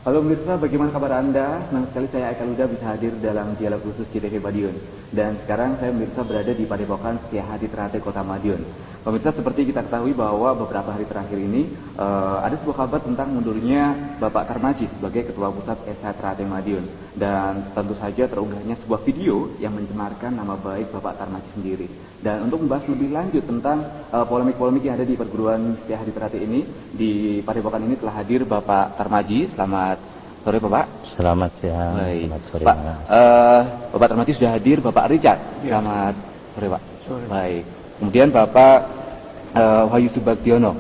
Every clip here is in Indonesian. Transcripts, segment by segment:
Halo pemirsa, bagaimana kabar Anda? Senang sekali saya Eka Luda bisa hadir dalam dialog khusus CTV Madiun. Dan sekarang saya pemirsa berada di Padepokan Setiahadi Ternate Kota Madiun. Pemirsa, seperti kita ketahui bahwa beberapa hari terakhir ini ada sebuah kabar tentang mundurnya Bapak Tarmaji sebagai Ketua Pusat SH Ternate Madiun. Dan tentu saja terunggahnya sebuah video yang mencemarkan nama baik Bapak Tarmaji sendiri. Dan untuk membahas lebih lanjut tentang polemik-polemik yang ada di perguruan Setiahadi Ternate ini, di Padepokan ini telah hadir Bapak Tarmaji. Selamat sore Bapak. Selamat siang. Baik. Selamat sore Pak, Mas. Bapak Tarmaji sudah hadir, Bapak Richard. Ya. Selamat sore Pak. Sore. Baik. Kemudian Bapak Wahyu Subagiono.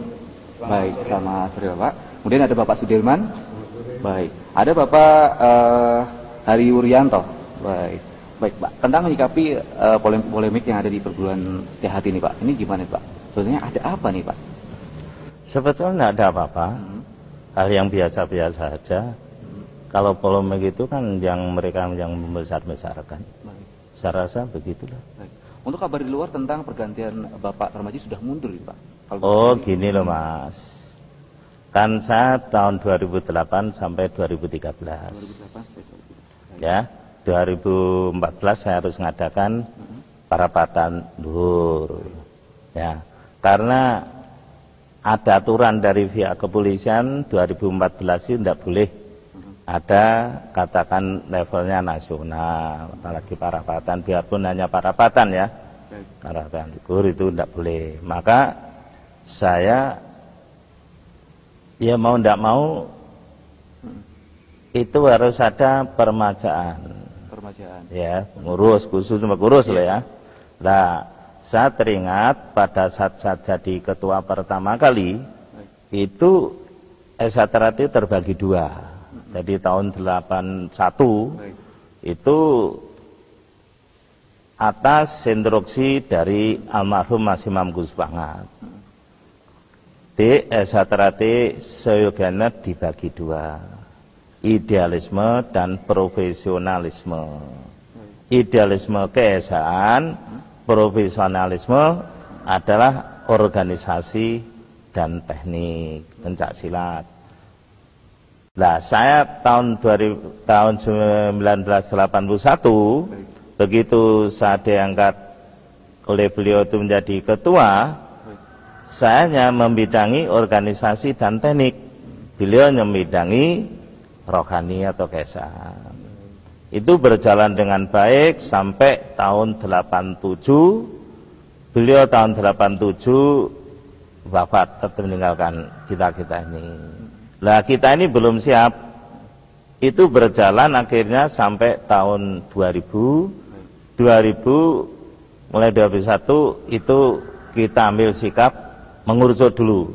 Baik, selamat sore Bapak. Kemudian ada Bapak Sudirman. Baik. Ada Bapak Hari Wuryanto. Baik. Baik Pak, tentang menyikapi polemik yang ada di perguruan Setiahadi ini Pak, ini gimana Pak? Sebenarnya ada apa nih Pak? Sebetulnya tidak ada apa-apa. Hal yang biasa-biasa saja. Kalau polemik itu kan yang mereka yang membesar-besarkan. Baik. Saya rasa begitulah. Baik. Untuk kabar di luar tentang pergantian Bapak Tarmaji sudah mundur Pak? Oh gini loh Mas. Kan saya tahun 2008 sampai 2013. 2008 Ya, 2014 saya harus mengadakan parapatan luhur. Ya, karena ada aturan dari pihak kepolisian 2014 itu tidak boleh ada katakan levelnya nasional, apalagi parapatan, biarpun hanya parapatan ya, parapatan luhur itu tidak boleh. Maka saya ya mau tidak mau itu harus ada permajaan. Ya, ngurus khusus ngurus lah ya. Nah, saya teringat pada saat saya jadi ketua pertama kali itu SH Ternate terbagi dua. Jadi tahun 81 itu atas instruksi dari almarhum Mas Imam Gus Bangat. Di SH Ternate seyogianya dibagi dua. Idealisme dan profesionalisme. Idealisme keesaan, profesionalisme adalah organisasi dan teknik pencak silat. Nah, saya tahun 1981 begitu saya diangkat oleh beliau itu menjadi ketua, saya hanya membidangi organisasi dan teknik. Beliau membidangi rohani atau keesaan. Itu berjalan dengan baik sampai tahun 87. Beliau tahun 87 wafat, tetap meninggalkan kita ini. Lah kita ini belum siap. Itu berjalan akhirnya sampai tahun 2000. 2000 mulai 2021 itu kita ambil sikap mengurucut dulu.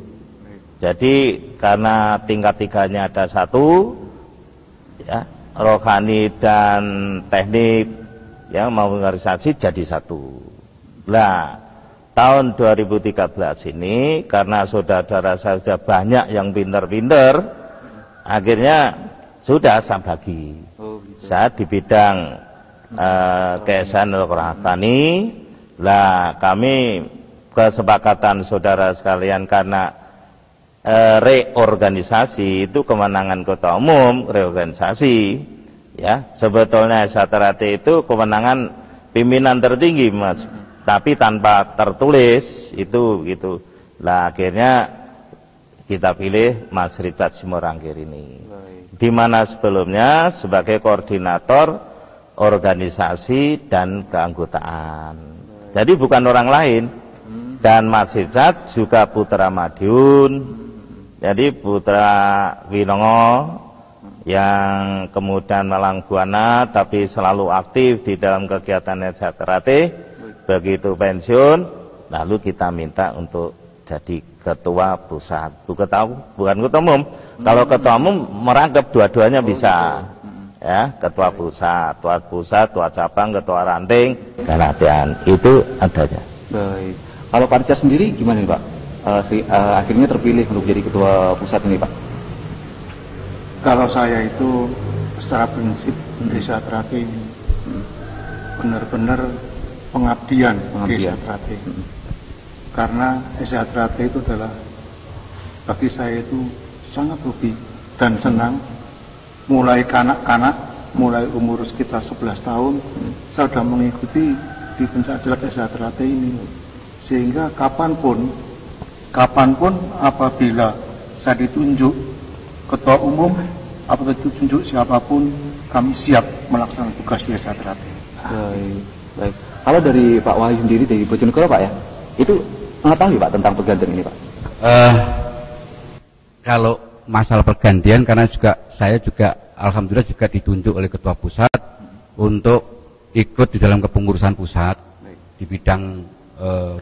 Jadi karena tingkat tiganya ada satu, ya, rohani dan teknik yang mau organisasi jadi satu. Nah, tahun 2013 ini karena saudara-saudara saya sudah banyak yang pinter-pinter, akhirnya sudah saya bagi. Saya di bidang keesaan rohani. Lah, kami kesepakatan saudara sekalian karena reorganisasi itu kewenangan ketua umum, reorganisasi ya, sebetulnya SH Ternate itu kewenangan pimpinan tertinggi Mas, tapi tanpa tertulis itu gitu. Lah akhirnya kita pilih Mas Richard Simorangkir ini, di mana sebelumnya sebagai koordinator organisasi dan keanggotaan. Jadi bukan orang lain. Dan Mas Richard juga putra Madiun. Jadi putra Winongo yang kemudian Malang Buana tapi selalu aktif di dalam kegiatan SH Ternate. Begitu pensiun, lalu kita minta untuk jadi ketua pusat. Bukan ketua umum. Kalau ketua umum merangkap dua-duanya bisa. Ya, ketua pusat, tua cabang, ketua ranting, kelatihan itu adanya. Baik. Kalau Pak Richard sendiri gimana nih Pak? Akhirnya terpilih untuk jadi ketua pusat ini Pak? Kalau saya itu secara prinsip Desa Ternate ini benar-benar pengabdian Desa Ternate. Karena Desa Ternate itu adalah bagi saya itu sangat hobi dan senang mulai kanak-kanak, mulai umur sekitar 11 tahun, saya sudah mengikuti di pencaksilat SHTRT ini. Sehingga kapanpun apabila saya ditunjuk ketua umum, apabila ditunjuk siapapun, kami siap melaksanakan tugas di SHTRT. Baik. Kalau dari Pak Wahyu sendiri dari Bojonegoro Pak ya, itu mengetahui Pak tentang pergantian ini Pak? Kalau masalah pergantian, karena saya juga alhamdulillah juga ditunjuk oleh ketua pusat untuk ikut di dalam kepengurusan pusat di bidang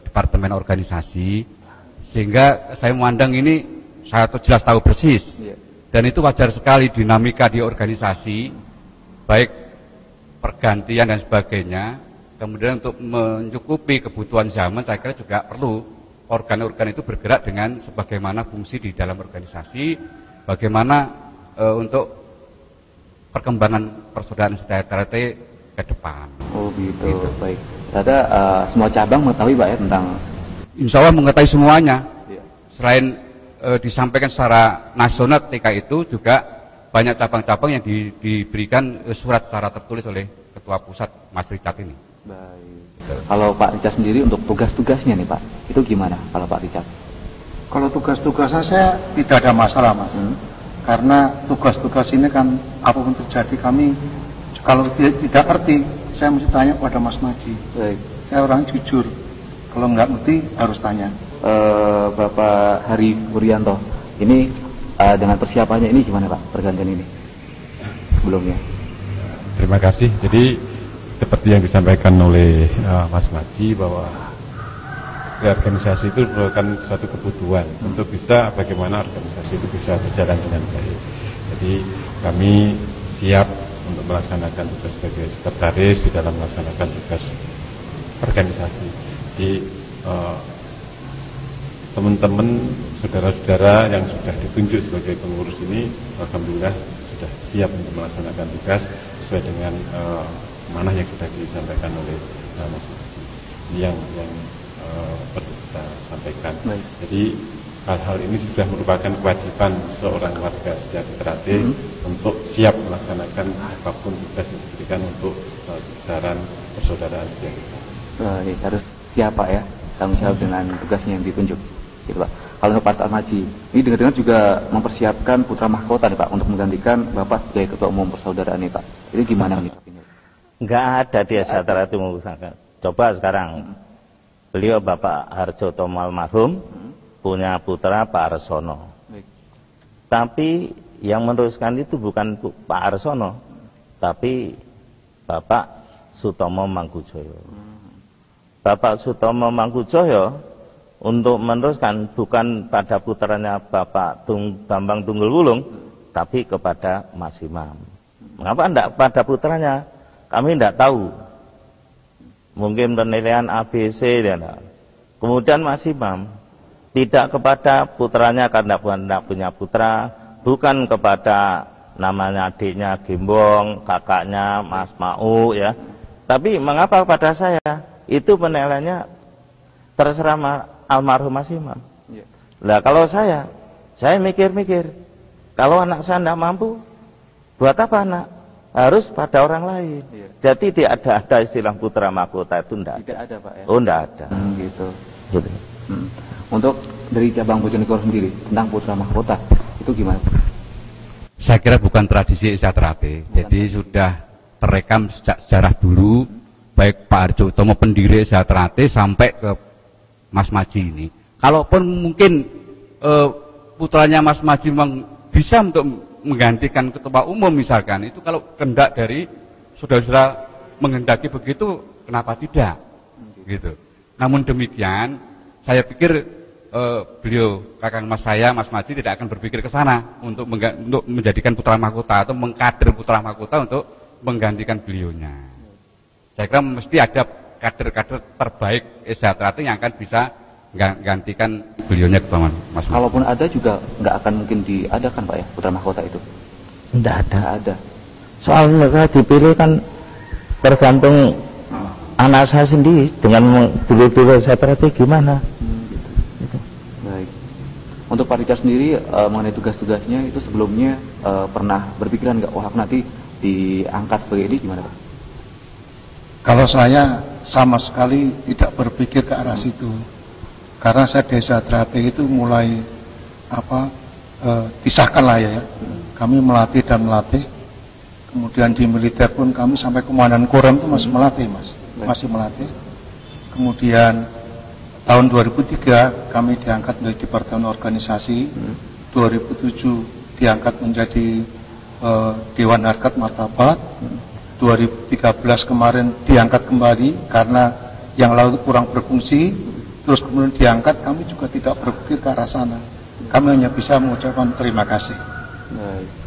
departemen organisasi, sehingga saya memandang ini saya jelas tahu persis, dan itu wajar sekali dinamika di organisasi, baik pergantian dan sebagainya. Kemudian untuk mencukupi kebutuhan zaman, saya kira juga perlu organ-organ itu bergerak dengan sebagaimana fungsi di dalam organisasi, bagaimana untuk perkembangan persaudaraan SHTRT ke depan. Oh gitu. Baik. Ternyata semua cabang mengetahui Pak ya tentang. Insya Allah mengetahui semuanya. Selain disampaikan secara nasional ketika itu, juga banyak cabang-cabang yang diberikan surat secara tertulis oleh ketua pusat Mas Richard ini. Baik. Kalau Pak Richard sendiri untuk tugas-tugasnya nih Pak, itu gimana kalau Pak Richard? Kalau tugas-tugasnya saya tidak ada masalah Mas, karena tugas-tugas ini kan apapun terjadi kami kalau tidak ngerti saya mesti tanya pada Mas Maji. Baik. Saya orang jujur, kalau nggak ngerti harus tanya. Bapak Hari Wuryanto, ini dengan persiapannya ini gimana Pak pergantian ini sebelumnya? Terima kasih. Jadi seperti yang disampaikan oleh Mas Maji bahwa organisasi itu merupakan suatu kebutuhan untuk bisa bagaimana organisasi itu bisa berjalan dengan baik. Jadi kami siap untuk melaksanakan tugas sebagai sekretaris di dalam melaksanakan tugas organisasi. Jadi teman-teman, saudara-saudara yang sudah ditunjuk sebagai pengurus ini, alhamdulillah sudah siap untuk melaksanakan tugas sesuai dengan mana yang sudah disampaikan oleh Mas Maji. Ini yang perlu kita sampaikan. Baik. Jadi hal-hal ini sudah merupakan kewajiban seorang warga SHTRT untuk siap melaksanakan apapun tugas yang diberikan untuk besaran persaudaraan SHTRT. Harus siap Pak ya, tanggung jawab dengan tugasnya yang ditunjuk. Gitu Pak. Kalau untuk Pak Maji, ini dengar-dengar juga mempersiapkan putra mahkota nih Pak untuk menggantikan Bapak sebagai ketua umum persaudaraan ini Pak. Itu gimana nih Pak? Enggak ada di SHTRT menggunakan. Coba sekarang beliau Bapak Harjoto almarhum punya putra Pak Arsono. Tapi yang meneruskan itu bukan Pak Arsono, tapi Bapak Sutomo Mangkujoyo. Bapak Sutomo Mangkujoyo untuk meneruskan bukan pada putranya Bapak Bambang Tunggul Wulung, tapi kepada Mas Imam. Mengapa tidak pada putranya? Kami tidak tahu. Mungkin penilaian ABC dan kemudian Mas Imam tidak kepada putranya karena tidak punya putra, bukan kepada namanya adiknya Gimbong, kakaknya Mas Mau ya. Tapi mengapa kepada saya? Itu penilaiannya terserah almarhum Mas Imam. Lah kalau saya mikir-mikir, kalau anak saya tidak mampu, buat apa anak? Harus pada orang lain. Jadi tidak ada istilah putra mahkota itu tidak ada Pak ya? Oh tidak ada. Gitu. Untuk dari cabang Bojonegoro sendiri tentang putra mahkota itu gimana? Saya kira bukan tradisi SHTRT, jadi sudah terekam sejak sejarah dulu, baik Pak Harjotomo pendiri SHTRT sampai ke Mas Maji ini. Kalaupun mungkin putranya Mas Maji memang bisa untuk menggantikan ketua umum misalkan, itu kalau kehendak dari saudara-saudara menghendaki begitu, kenapa tidak? Gitu. Namun demikian, saya pikir beliau kakang mas saya, Mas Maji tidak akan berpikir ke sana untuk menjadikan putra mahkota atau mengkader putra mahkota untuk menggantikan beliaunya. Saya kira mesti ada kader-kader terbaik SHTRT yang akan bisa gantikan beliaunya ketua Mas. Kalaupun ada juga nggak akan mungkin diadakan Pak ya putra mahkota itu? Tidak ada. Ada. Soal mereka dipilih kan tergantung anak saya sendiri dengan dulu SHTRT gimana. Gitu. Baik. Untuk Pak Richard sendiri mengenai tugas-tugasnya itu sebelumnya pernah berpikiran nggak, wah nanti diangkat sebagai ini, gimana Pak? Kalau saya sama sekali tidak berpikir ke arah situ, karena saya desa Trate itu mulai disahkan lah ya, kami melatih dan melatih. Kemudian di militer pun kami sampai komandan Korem itu masih melatih, Mas. Masih melatih. Kemudian tahun 2003 kami diangkat menjadi Departemen Organisasi. 2007 diangkat menjadi Dewan Harkat Martabat. 2013 kemarin diangkat kembali karena yang lalu kurang berfungsi. Terus kemudian diangkat, kami juga tidak berpikir ke arah sana. Kami hanya bisa mengucapkan terima kasih.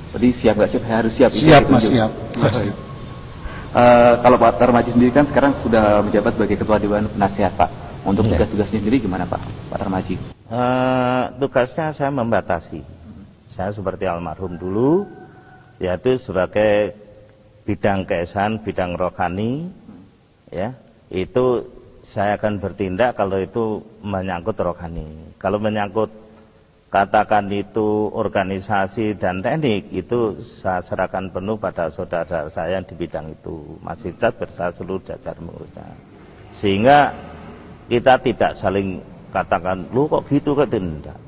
Jadi siap nggak siap? Harus siap. Siap, Mas, siap. Kalau Pak Tarmaji sendiri kan sekarang sudah menjabat sebagai Ketua Dewan Penasihat, Pak. Untuk tugas-tugasnya sendiri gimana, Pak Tarmaji? Tugasnya saya membatasi. Saya seperti almarhum dulu, yaitu sebagai bidang keesan, bidang rohani, ya. Itu saya akan bertindak kalau itu menyangkut rohani. Kalau menyangkut katakan itu organisasi dan teknik, itu saya serahkan penuh pada saudara saya di bidang itu. Mas Richard bersama seluruh jajar mengurusnya, sehingga kita tidak saling katakan lu kok gitu, kok tidak.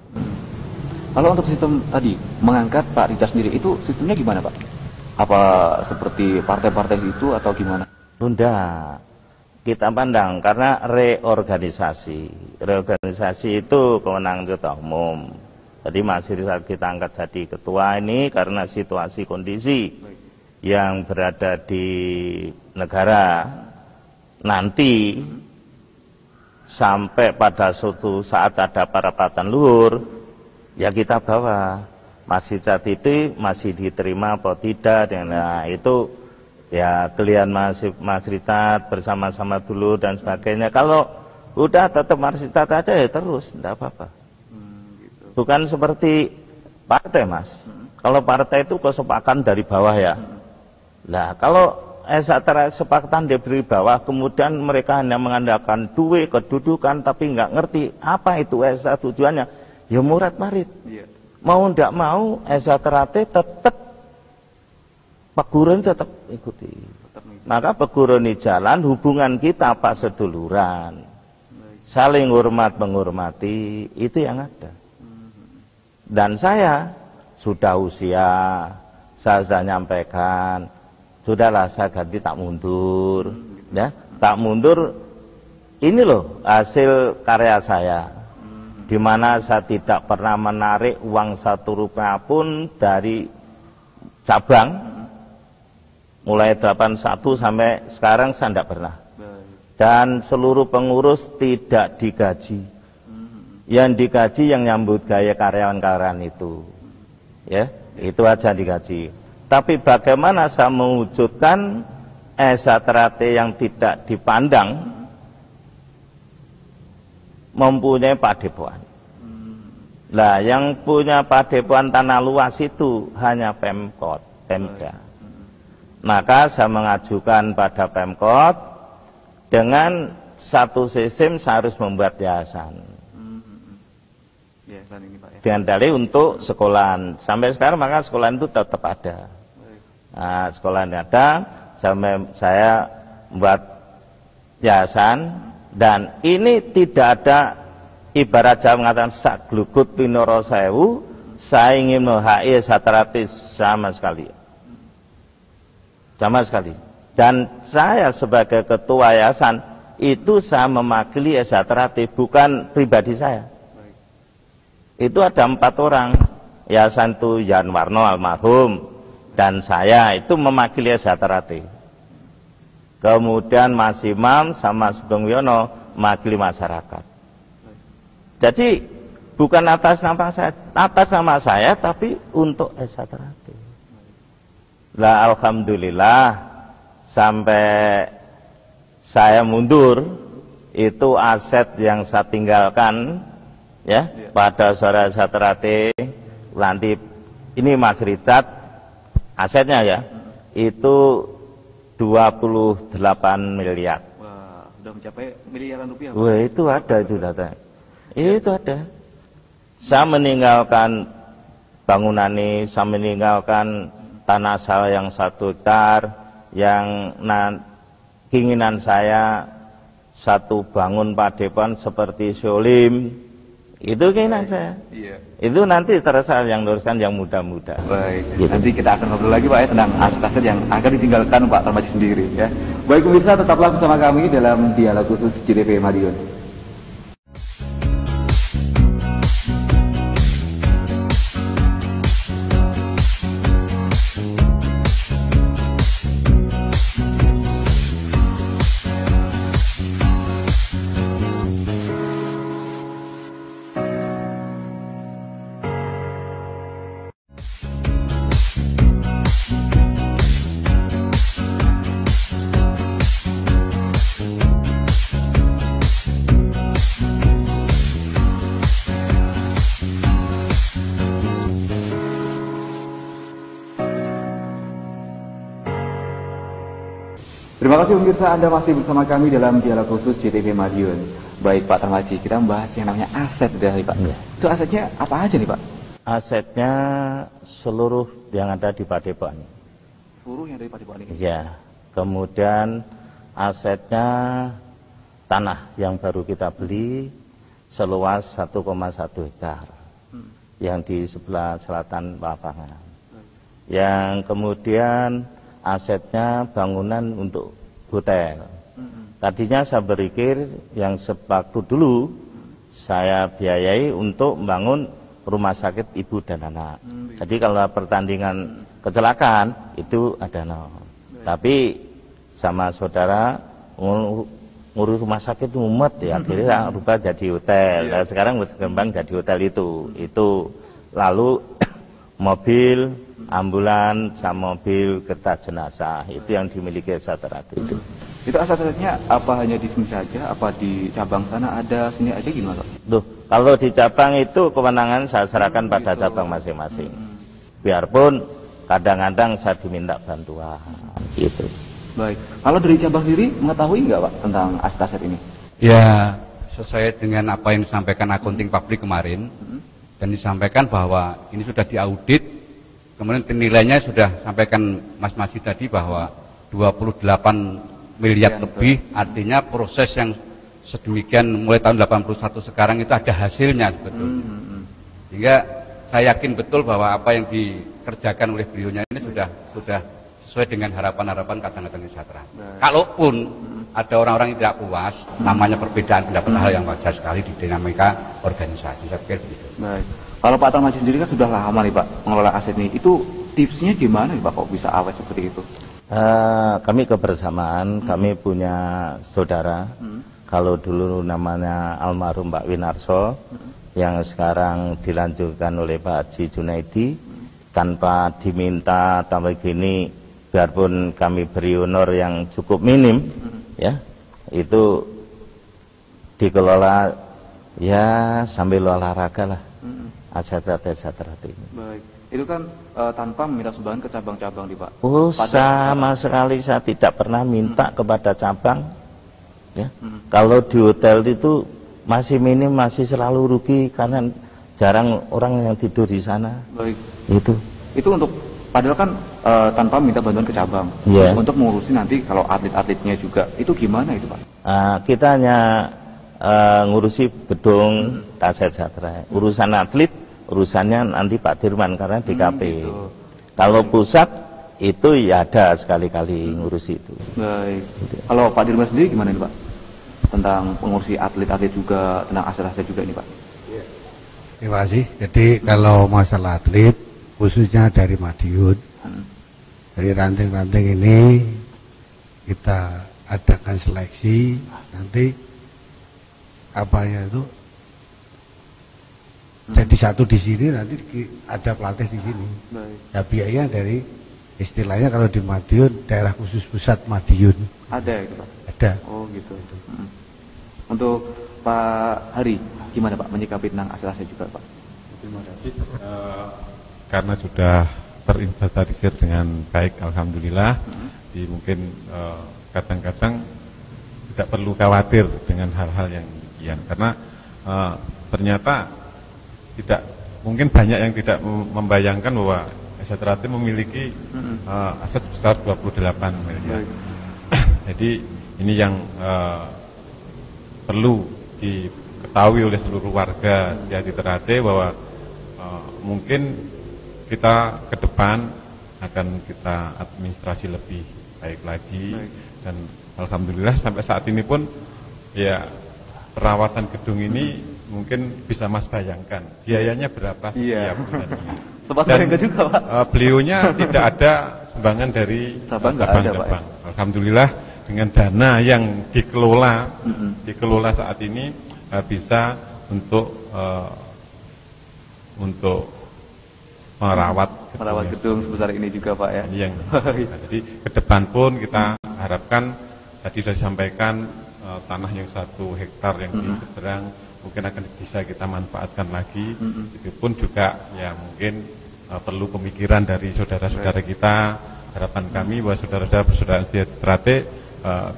Kalau untuk sistem tadi mengangkat Pak Richard sendiri, itu sistemnya gimana Pak? Apa seperti partai-partai itu atau gimana? Bunda, kita pandang karena reorganisasi itu kewenangan ketua umum. Jadi masih kita angkat jadi ketua ini karena situasi kondisi yang berada di negara nanti sampai pada suatu saat ada parapatan luhur, ya kita bawa masih saat itu masih diterima atau tidak. Nah itu ya kalian Mas Richard bersama-sama dulu dan sebagainya. Kalau udah tetap Mas Richard aja ya terus, tidak apa-apa. Bukan seperti partai, Mas. Kalau partai itu kesepakatan dari bawah ya. Nah, kalau kesepakatan dari bawah, kemudian mereka hanya mengandalkan duit, kedudukan, tapi nggak ngerti apa itu SA tujuannya. Ya murad marit. Mau ndak mau SA Trate tetap peguruan tetap ikuti. Maka peguruan di jalan, hubungan kita apa seduluran, saling hormat menghormati, itu yang ada. Dan saya sudah usia, saya sudah nyampaikan, sudahlah saya ganti tak mundur, ya tak mundur. Ini loh hasil karya saya, di mana saya tidak pernah menarik uang 1 rupiah pun dari cabang, mulai 81 sampai sekarang saya tidak pernah. Dan seluruh pengurus tidak digaji. Yang digaji yang nyambut gaya karyawan-karyawan itu, ya itu aja digaji. Tapi bagaimana saya mewujudkan SA Trate yang tidak dipandang mempunyai padepokan. Lah yang punya padepokan tanah luas itu hanya Pemkot, Pemda. Maka saya mengajukan pada Pemkot dengan satu sistem saya harus membuat yayasan. Dengan dalih untuk sekolahan. Sampai sekarang maka sekolahan itu tetap ada. Nah, sekolahan ada, saya membuat yayasan, dan ini tidak ada ibarat Jawa mengatakan sak glugut pinoro sewu, saya ingin menghai satratis sama sekali. Sama sekali. Dan saya sebagai ketua yayasan itu saya mewakili satratis, bukan pribadi saya. Itu ada 4 orang, yayasan itu Yan Warno almarhum dan saya itu mewakili Trate. Kemudian Mas Imam sama Sugeng Wiono mewakili masyarakat. Jadi bukan atas nama saya tapi untuk Trate. Lah alhamdulillah sampai saya mundur itu aset yang saya tinggalkan ya pada saudara Trate. Nanti ini Mas Richard asetnya ya itu 28 miliar. Wah, sudah mencapai miliaran rupiah. Wah, itu ada itu data. Itu ada. Saya meninggalkan bangunan ini, saya meninggalkan tanah saya yang 1 hektar, yang keinginan saya satu bangun padepokan seperti Solim, itu keinginan saya. Iya. Itu nanti terserah yang luruskan yang muda-muda. Baik, Gitu. nanti kita akan ngobrol lagi Pak ya tentang aset-aset yang akan ditinggalkan Pak Tarmaji sendiri ya. Baik pemirsa, tetaplah bersama kami dalam dialog khusus JDP Madiun. Terima kasih pemirsa, Anda masih bersama kami dalam dialog khusus JTV Madiun. Baik Pak Tarmaji, kita membahas yang namanya aset dari Pak. Iya. Itu asetnya apa aja nih Pak? Asetnya seluruh yang ada di Padepokan. Seluruh yang dari Padepokan ini. Ya, kemudian asetnya tanah yang baru kita beli seluas 1,1 hektar yang di sebelah selatan lapangan. Yang kemudian asetnya bangunan untuk hotel. Tadinya saya berpikir yang sewaktu dulu saya biayai untuk membangun rumah sakit ibu dan anak. Jadi kalau pertandingan kecelakaan itu ada Tapi sama saudara ngurus rumah sakit itu mumet ya, akhirnya rubah jadi hotel. Dan sekarang berkembang jadi hotel itu. Lalu mobil ambulan sama mobil kereta jenazah itu yang dimiliki Satrate itu. Itu aset-asetnya apa hanya di sini saja? Apa di cabang sana ada, sini aja gimana Pak? Duh, kalau di cabang itu kewenangan saya serahkan pada cabang masing-masing. Biarpun kadang-kadang saya diminta bantuan gitu. Baik, kalau dari cabang sendiri mengetahui nggak Pak tentang aset-aset ini? Ya, sesuai dengan apa yang disampaikan akunting publik kemarin, dan disampaikan bahwa ini sudah diaudit, kemudian nilainya sudah sampaikan Mas Masih tadi bahwa 28 miliar lebih, artinya proses yang sedemikian mulai tahun 81 sekarang itu ada hasilnya sebetulnya. Sehingga saya yakin betul bahwa apa yang dikerjakan oleh beliaunya ini sudah sesuai dengan harapan-harapan kadang-kadang Satrate. Kalaupun ada orang-orang yang tidak puas, namanya perbedaan pendapat, hal yang wajar sekali di dinamika organisasi. Saya pikir begitu. Baik. Kalau Pak Tarmaji sendiri kan sudah lama nih Pak mengelola aset ini. Itu tipsnya gimana nih Pak kok bisa awet seperti itu? Kami kebersamaan, kami punya saudara. Kalau dulu namanya almarhum Pak Winarso, yang sekarang dilanjutkan oleh Pak Haji Junaidi, tanpa diminta tambah gini, biarpun kami beri honor yang cukup minim, ya itu dikelola ya sambil olahraga lah. Aset-aset ini. Baik. Itu kan tanpa meminta sumbangan ke cabang-cabang nih Pak. Oh, sama sekali saya tidak pernah minta kepada cabang. Ya. Kalau di hotel itu masih minim, masih selalu rugi karena jarang orang yang tidur di sana. Baik. Itu untuk padahal kan tanpa minta bantuan ke cabang. Yeah. Terus untuk mengurusi nanti kalau atlet-atletnya juga itu gimana itu Pak? Kita hanya ngurusi gedung Aset Satrate. Urusan atlet, urusannya nanti Pak Dirman karena DKP. Gitu. Kalau pusat itu ya ada sekali-kali ngurusi itu. Baik. Gitu. Kalau Pak Dirman sendiri gimana nih Pak? Tentang mengurusi atlet-atlet juga, tentang aset-aset juga nih Pak. Terima kasih. Jadi kalau masalah atlet, khususnya dari Madiun, dari ranting-ranting ini kita adakan seleksi, nanti apanya itu jadi satu di sini, nanti ada pelatih di sini. Baik. Ya biaya dari istilahnya kalau di Madiun daerah khusus pusat Madiun Ada itu Pak. ada. Oh gitu. Untuk Pak Hari, gimana Pak menyikapi tentang aset-aset juga Pak? Terima kasih. Karena sudah terinventarisir dengan baik, alhamdulillah. Jadi mungkin kadang-kadang tidak perlu khawatir dengan hal-hal yang demikian, karena ternyata tidak mungkin banyak yang tidak membayangkan bahwa Sejahtera memiliki aset sebesar 28 miliar. Jadi ini yang perlu diketahui oleh seluruh warga Setiati Ternate bahwa mungkin kita ke depan akan kita administrasi lebih baik lagi. Dan alhamdulillah sampai saat ini pun ya perawatan gedung ini mungkin bisa Mas bayangkan biayanya berapa setiap bulannya. Dan juga, Pak. Beliaunya tidak ada sumbangan dari cabang-cabang. Alhamdulillah dengan dana yang dikelola saat ini bisa untuk merawat gedung sebesar ini juga, Pak, ya. Jadi ke depan pun kita harapkan tadi sudah disampaikan tanah yang 1 hektar yang di seberang mungkin akan bisa kita manfaatkan lagi. Itu pun juga ya mungkin perlu pemikiran dari saudara-saudara kita. Harapan kami bahwa saudara-saudara persaudaraan Ternate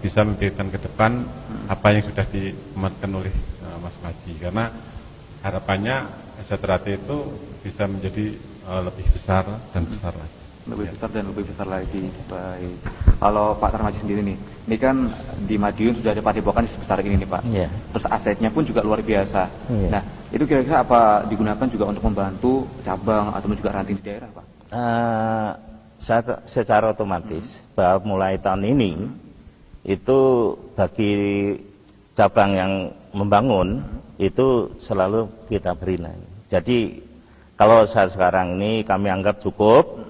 bisa memikirkan ke depan apa yang sudah diamankan oleh Mas Maji, karena harapannya Ternate itu bisa menjadi lebih besar dan besar lagi. Lebih besar dan lebih besar lagi. Baik. Kalau Pak Tarmaji sendiri nih, ini kan di Madiun sudah ada padepokan sebesar ini nih, Pak. Yeah. Terus asetnya pun juga luar biasa. Yeah. Nah, itu kira-kira apa digunakan juga untuk membantu cabang atau juga ranting di daerah, Pak? Secara otomatis bahwa mulai tahun ini itu bagi cabang yang membangun itu selalu kita beri. Jadi kalau saat sekarang ini kami anggap cukup,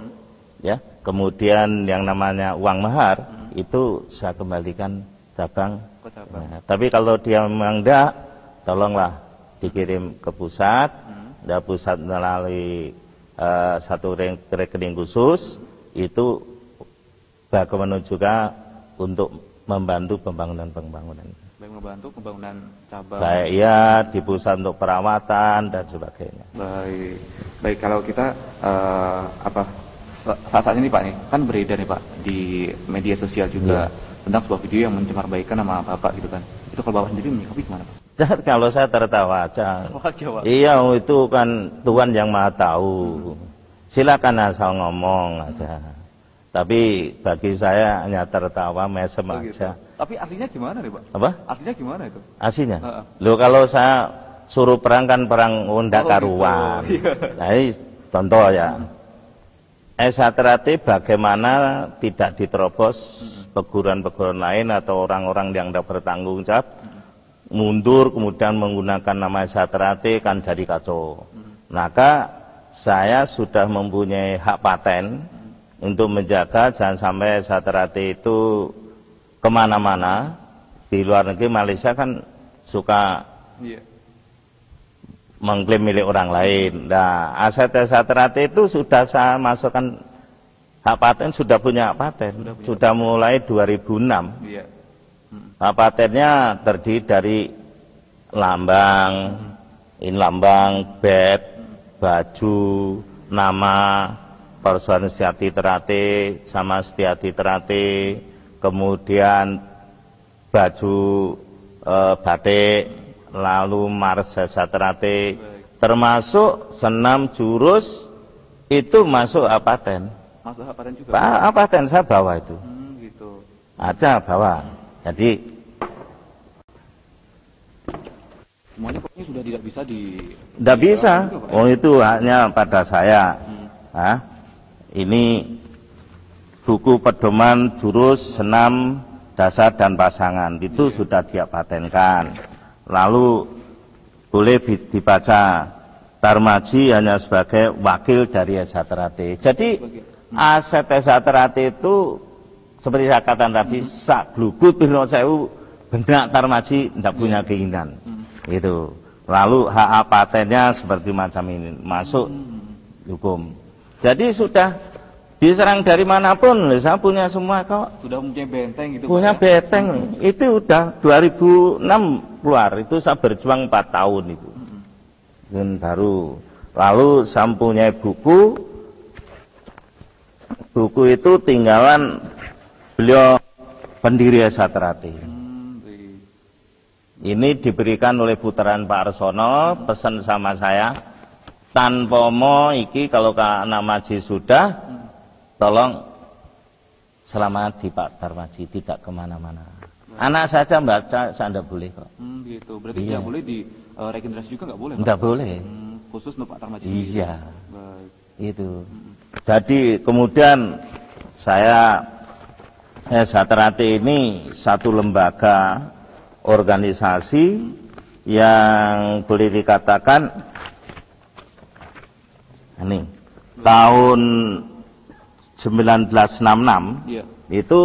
ya. Kemudian yang namanya uang mahar itu saya kembalikan cabang. Nah, tapi kalau dia memang enggak, tolonglah dikirim ke pusat. Dan pusat melalui satu rekening khusus itu bagaimana juga untuk membantu pembangunan. Baik, membantu pembangunan cabang. Baik, ya di pusat untuk perawatan dan sebagainya. Baik, kalau kita saat ini Pak nih kan beredar nih Pak di media sosial juga tentang sebuah video yang mencemarbaikan nama Bapak gitu kan. Itu kalau Bapak sendiri menyikapi gimana, Pak? Kalau saya tertawa aja. Iya, itu kan Tuhan yang Maha tahu. Silakan asal ngomong aja. Tapi bagi saya hanya tertawa mesem aja. Tapi aslinya gimana nih, Pak? Apa? Aslinya gimana itu? Aslinya? Loh, kalau saya suruh perang kan perang undak karuan. Gitu. Nah, ini contoh ya. Ternate bagaimana tidak diterobos peguruan-peguruan lain atau orang-orang yang tidak bertanggung jawab mundur kemudian menggunakan nama Ternate kan jadi kacau. Maka saya sudah mempunyai hak paten untuk menjaga jangan sampai Ternate itu kemana-mana. Di luar negeri Malaysia kan suka mengklaim milik orang lain. Nah, aset Ternate itu sudah saya masukkan hak paten, sudah punya hak paten, sudah mulai 2006. Iya. Hak patennya terdiri dari lambang, lambang, bed, baju, nama, Persaudaraan Setiati Ternate sama Setiati Ternate, kemudian baju batik, lalu Mars Ternate, termasuk senam jurus itu masuk hak paten. Masuk hak paten juga? Hak paten saya bawa itu. Gitu. Ada bawa. Jadi semuanya pokoknya sudah tidak bisa tidak bisa. Oh, itu hanya pada saya. Ini buku pedoman jurus senam dasar dan pasangan itu sudah dia patenkan. Lalu boleh dibaca Tarmaji hanya sebagai wakil dari Ternate. Jadi aset Ternate itu seperti saya katakan tadi sak glugut piro sewu benak Tarmaji tidak punya keinginan. Itu. Lalu hak patennya seperti macam ini masuk hukum. Jadi sudah diserang dari manapun, saya punya semua kok. Sudah punya benteng gitu. Punya benteng. Itu udah 2006 keluar. Itu saya berjuang 4 tahun itu. Dan baru. Lalu saya punya buku. Buku itu tinggalan beliau pendiri Ternate. Ini diberikan oleh putaran Pak Arsono, pesan sama saya. tanpa mo iki kalau anak Maji sudah, tolong selamat di Pak Tarmaji, tidak kemana-mana. Anak saja baca, saya tidak boleh kok. Gitu. Berarti Iya. tidak boleh di regenerasi juga nggak boleh, Pak? Tidak boleh. Khusus untuk Pak Tarmaji. Iya. Baik. Itu. Jadi kemudian saya Satrate ini satu lembaga organisasi yang boleh dikatakan ini tahun 1966 Iya. itu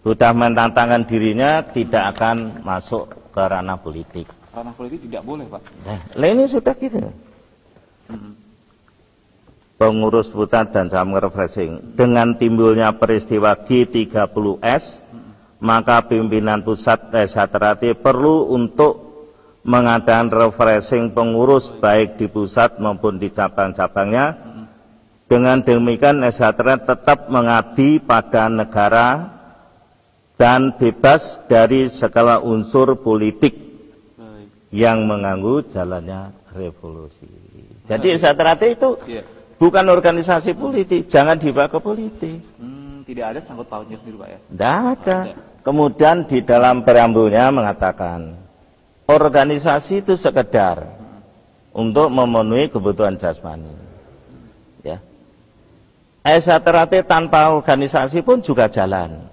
sudah menantangkan dirinya tidak akan masuk ke ranah politik. Ranah politik tidak boleh, Pak. Nah, ini sudah gitu. Pengurus pusat dan cabang refreshing dengan timbulnya peristiwa G30S, maka pimpinan pusat Satrate perlu untuk mengadakan refreshing pengurus baik di pusat maupun di cabang-cabangnya. Dengan demikian Satrate tetap mengabdi pada negara dan bebas dari segala unsur politik yang mengganggu jalannya revolusi. Jadi Satrate itu bukan organisasi politik, jangan dibawa ke politik. Tidak ada sangkut pautnya sendiri, Pak ya? Tidak ada. Kemudian di dalam preambulnya mengatakan organisasi itu sekedar untuk memenuhi kebutuhan jasmani. Ya. Satrate tanpa organisasi pun juga jalan.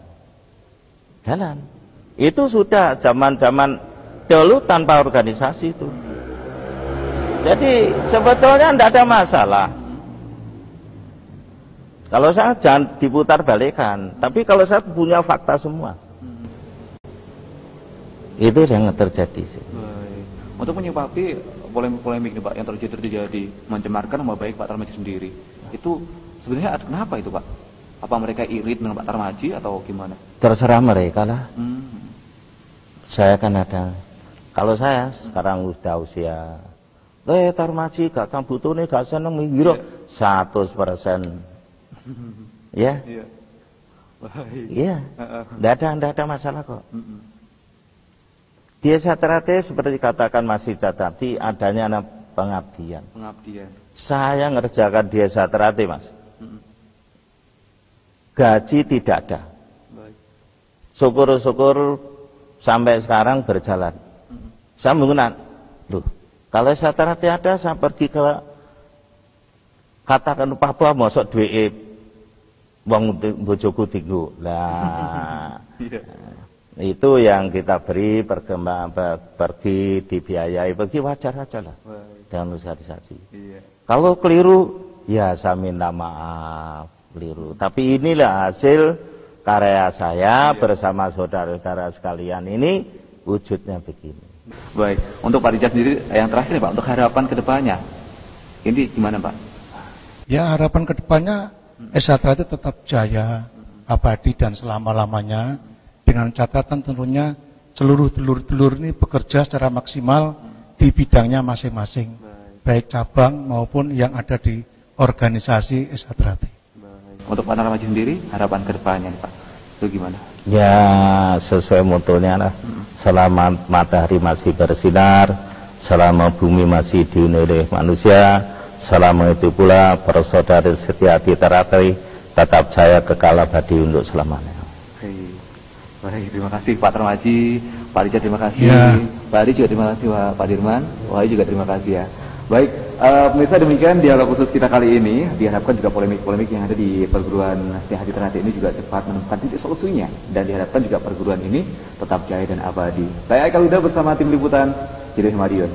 Jalan. Itu sudah zaman-zaman dulu tanpa organisasi itu. Jadi sebetulnya tidak ada masalah. Kalau saya jangan diputar balikan, tapi kalau saya punya fakta semua. Itu yang terjadi. Baik. Untuk menyikapi polemik-polemik nih, Pak, yang terjadi mencemarkan nama baik Pak Tarmaji sendiri, itu sebenarnya kenapa itu, Pak? Apa mereka irit dengan Pak Tarmaji atau gimana? Terserah mereka lah. Saya kan ada. Kalau saya sekarang udah usia, Tarmaji gak butuh nih, gak seneng mikir 100%. Ya, iya, tidak ada masalah kok. Di Satrate seperti katakan masih tadi adanya pengabdian. Saya ngerjakan di Satrate, Mas. Gaji tidak ada. Syukur-syukur sampai sekarang berjalan. Saya menggunakan, loh, kalau Satrate ada, saya pergi ke katakan Papua masuk duit wong bojoku tinggu. Lah. Itu yang kita beri pergi dibiayai, pergi wajar aja lah dengan organisasi. Kalau keliru ya saya minta maaf keliru. Tapi inilah hasil karya saya bersama saudara-saudara sekalian ini wujudnya begini. Baik, untuk Pak Rijal sendiri yang terakhir nih, Pak, untuk harapan kedepannya ini gimana, Pak? Ya, harapan kedepannya Satrate tetap jaya, abadi dan selama-lamanya, dengan catatan tentunya seluruh telur-telur ini bekerja secara maksimal di bidangnya masing-masing, baik cabang maupun yang ada di organisasi Satrate. Untuk Pak Tarmaji sendiri, harapan kedepannya nih, Pak, itu gimana? Ya, sesuai motonya lah, selama matahari masih bersinar, selama bumi masih dihuni oleh manusia, selama itu pula persaudara setia di Satrate tetap jaya kekal abadi untuk selamanya. Baik, terima kasih Pak Tarmaji, Pak Rijal terima kasih, Pak Adi juga terima kasih, Pak Dirman, Wahyu juga terima kasih ya. Baik, pemirsa, demikian dialog khusus kita kali ini. Diharapkan juga polemik-polemik yang ada di perguruan Setia Hati Ternate ini juga cepat menemukan titik solusinya, dan diharapkan juga perguruan ini tetap jaya dan abadi. Saya Eka Luda bersama tim liputan Cirebon Madiun.